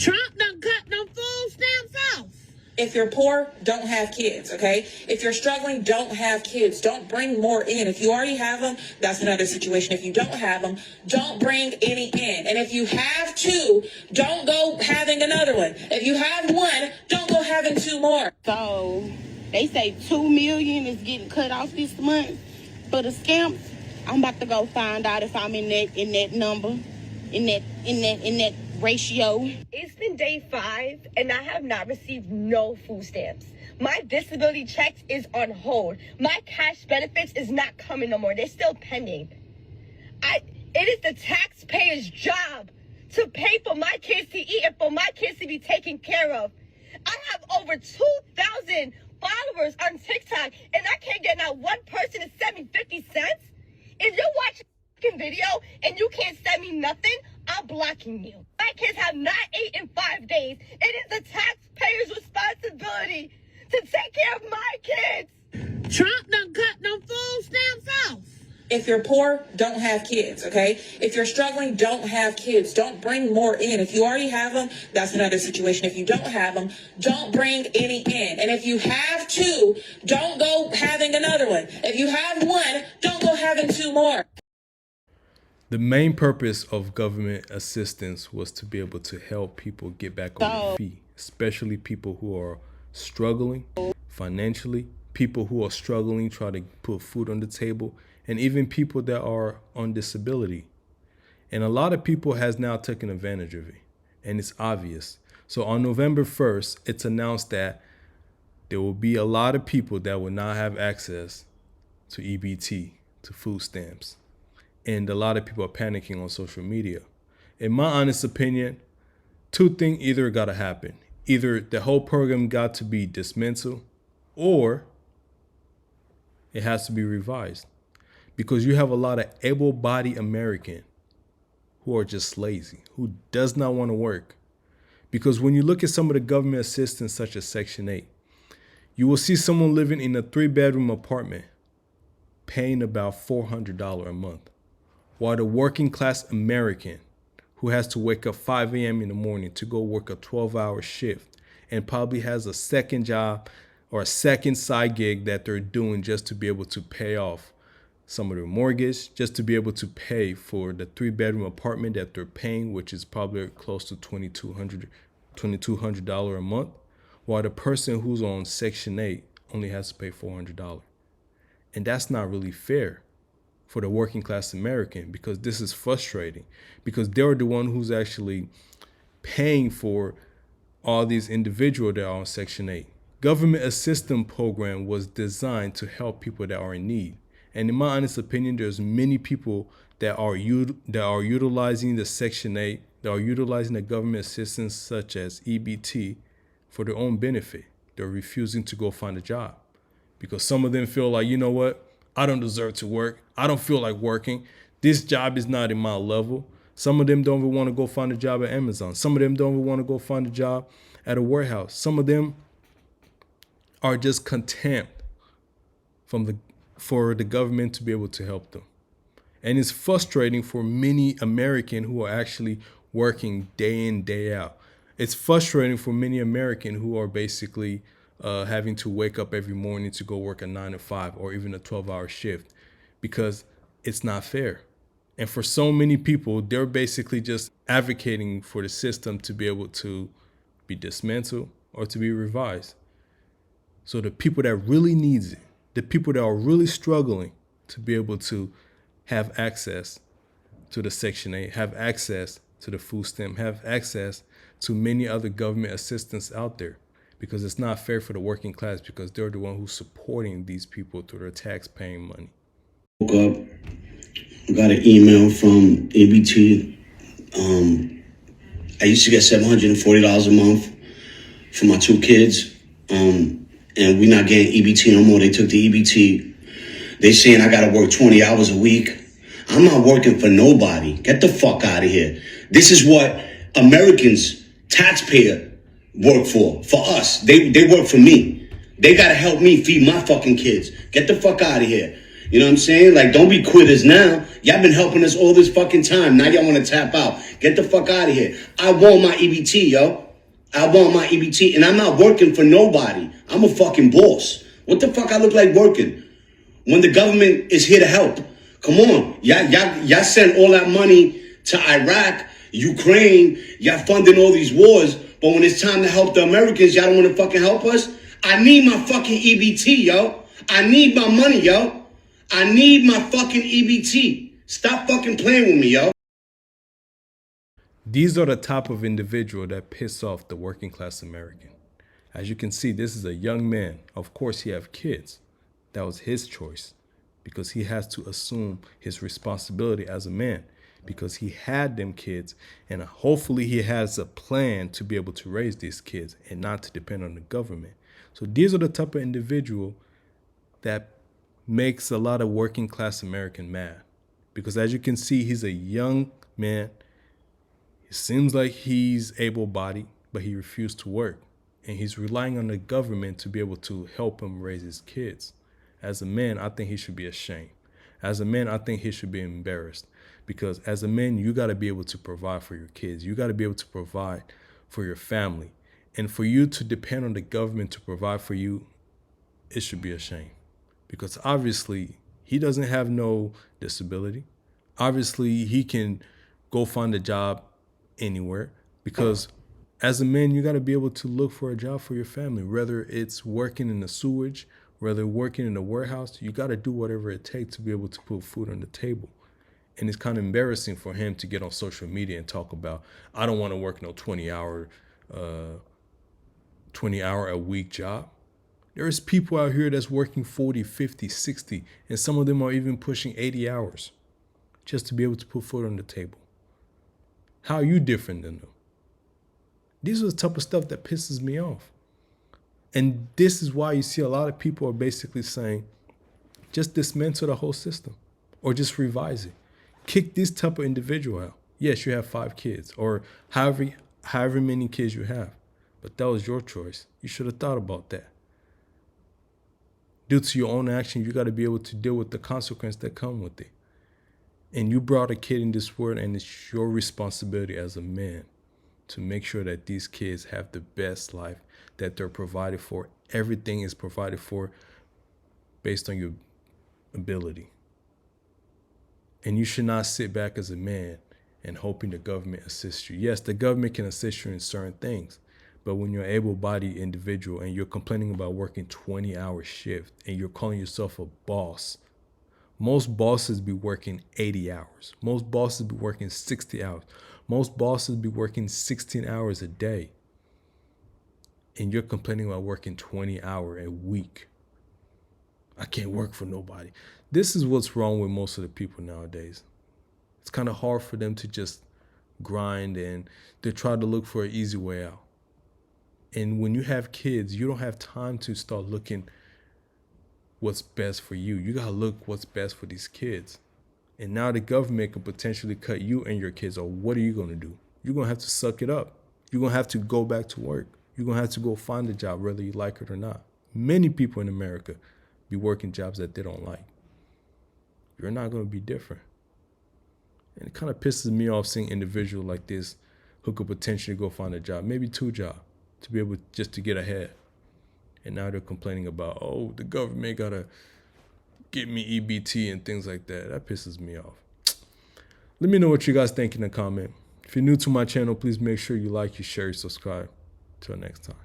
Trump done cut them food stamps off. If you're poor, don't have kids, okay? If you're struggling, don't have kids. Don't bring more in. If you already have them, that's another situation. If you don't have them, don't bring any in. And if you have two, don't go having another one. If you have one, don't go having two more. So they say 2 million is getting cut off this month for the scamps. I'm about to go find out if I'm in that number, in that ratio. It's been day 5 and I have not received no food stamps. My disability checks is on hold. My cash benefits is not coming no more. They're still pending. It is the taxpayer's job to pay for my kids to eat and for my kids to be taken care of. I have over 2,000 followers on TikTok and I can't get not one person to send me 50 cents. If you're watching a video and you can't send me nothing, I'm blocking you. My kids have not ate in 5 days. It is the taxpayer's responsibility to take care of my kids. Trump done cut them food stamps off. If you're poor, don't have kids, okay? If you're struggling, don't have kids. Don't bring more in. If you already have them, that's another situation. If you don't have them, don't bring any in. And if you have two, don't go having another one. If you have one, don't go having two more. The main purpose of government assistance was to be able to help people get back on their feet, especially people who are struggling financially, people who are struggling trying to put food on the table, and even people that are on disability. And a lot of people has now taken advantage of it, and it's obvious. So on November 1st, it's announced that there will be a lot of people that will not have access to EBT, to food stamps. And a lot of people are panicking on social media. In my honest opinion, two things either got to happen. Either the whole program got to be dismantled, or it has to be revised. Because you have a lot of able-bodied Americans who are just lazy, who does not want to work. Because when you look at some of the government assistance, such as Section 8, you will see someone living in a 3-bedroom apartment paying about $400 a month. While the working class American who has to wake up 5 a.m. in the morning to go work a 12-hour shift and probably has a second job or a second side gig that they're doing just to be able to pay off some of their mortgage, just to be able to pay for the 3-bedroom apartment that they're paying, which is probably close to $2,200 a month, while the person who's on Section 8 only has to pay $400. And that's not really fair for the working class American, because this is frustrating, because they're the one who's actually paying for all these individuals that are on Section 8. Government assistance program was designed to help people that are in need. And in my honest opinion, there's many people that are utilizing the Section 8, that are utilizing the government assistance such as EBT for their own benefit. They're refusing to go find a job because some of them feel like, you know what? I don't deserve to work. I don't feel like working. This job is not in my level. Some of them don't even want to go find a job at Amazon. Some of them don't even want to go find a job at a warehouse. Some of them are just content for the government to be able to help them. And it's frustrating for many Americans who are actually working day in, day out. It's frustrating for many Americans who are basically having to wake up every morning to go work a 9 to 5 or even a 12-hour shift, because it's not fair. And for so many people, they're basically just advocating for the system to be able to be dismantled or to be revised. So the people that really needs it, the people that are really struggling to be able to have access to the Section 8, have access to the food stamp, have access to many other government assistance out there, because it's not fair for the working class, because they're the one who's supporting these people through their tax-paying money. Woke up, got an email from EBT. I used to get $740 a month for my 2 kids, and we're not getting EBT no more. They took the EBT. They saying I gotta work 20 hours a week. I'm not working for nobody. Get the fuck out of here. This is what Americans, taxpayer, work for us. They work for me. They gotta help me feed my fucking kids. Get the fuck out of here. You know what I'm saying? Like, don't be quitters now. Y'all been helping us all this fucking time. Now y'all want to tap out. Get the fuck out of here. I want my EBT, yo. I want my EBT, and I'm not working for nobody. I'm a fucking boss. What the fuck I look like working when the government is here to help? Come on. Y'all send all that money to Iraq, Ukraine. Y'all funding all these wars. But when it's time to help the Americans, y'all don't want to fucking help us? I need my fucking EBT, yo. I need my money, yo. I need my fucking EBT. Stop fucking playing with me, yo. These are the type of individual that piss off the working class American. As you can see, this is a young man. Of course, he have kids. That was his choice because he has to assume his responsibility as a man because he had them kids, and hopefully he has a plan to be able to raise these kids and not to depend on the government. So these are the type of individual that makes a lot of working class American mad because as you can see, he's a young man. It seems like he's able-bodied, but he refused to work. And he's relying on the government to be able to help him raise his kids. As a man, I think he should be ashamed. As a man, I think he should be embarrassed. Because as a man, you got to be able to provide for your kids. You got to be able to provide for your family. And for you to depend on the government to provide for you, it should be a shame. Because obviously, he doesn't have no disability. Obviously, he can go find a job anywhere. Because as a man, you got to be able to look for a job for your family, whether it's working in the sewage, whether working in a warehouse. You got to do whatever it takes to be able to put food on the table. And it's kind of embarrassing for him to get on social media and talk about, I don't want to work no 20-hour a week job. There's people out here that's working 40, 50, 60, and some of them are even pushing 80 hours just to be able to put food on the table. How are you different than them? These are the type of stuff that pisses me off. And this is why you see a lot of people are basically saying, just dismantle the whole system or just revise it. Kick this type of individual out. Yes, you have 5 kids or however many kids you have, but that was your choice. You should have thought about that. Due to your own action, you got to be able to deal with the consequences that come with it. And you brought a kid in this world, and it's your responsibility as a man to make sure that these kids have the best life, that they're provided for. Everything is provided for based on your ability. And you should not sit back as a man and hoping the government assists you. Yes, the government can assist you in certain things, but when you're an able-bodied individual and you're complaining about working 20-hour shift and you're calling yourself a boss, most bosses be working 80 hours. Most bosses be working 60 hours. Most bosses be working 16 hours a day. And you're complaining about working 20 hours a week. I can't work for nobody. This is what's wrong with most of the people nowadays. It's kind of hard for them to just grind and they try to look for an easy way out. And when you have kids, you don't have time to start looking what's best for you. You got to look what's best for these kids. And now the government can potentially cut you and your kids off. What are you going to do? You're going to have to suck it up. You're going to have to go back to work. You're going to have to go find a job, whether you like it or not. Many people in America be working jobs that they don't like. You're not going to be different. And it kind of pisses me off seeing individuals like this who could potentially go find a job, maybe 2 jobs, to be able just to get ahead. And now they're complaining about, oh, the government got to get me EBT and things like that. That pisses me off. Let me know what you guys think in the comment. If you're new to my channel, please make sure you like, you share, you subscribe. Till next time.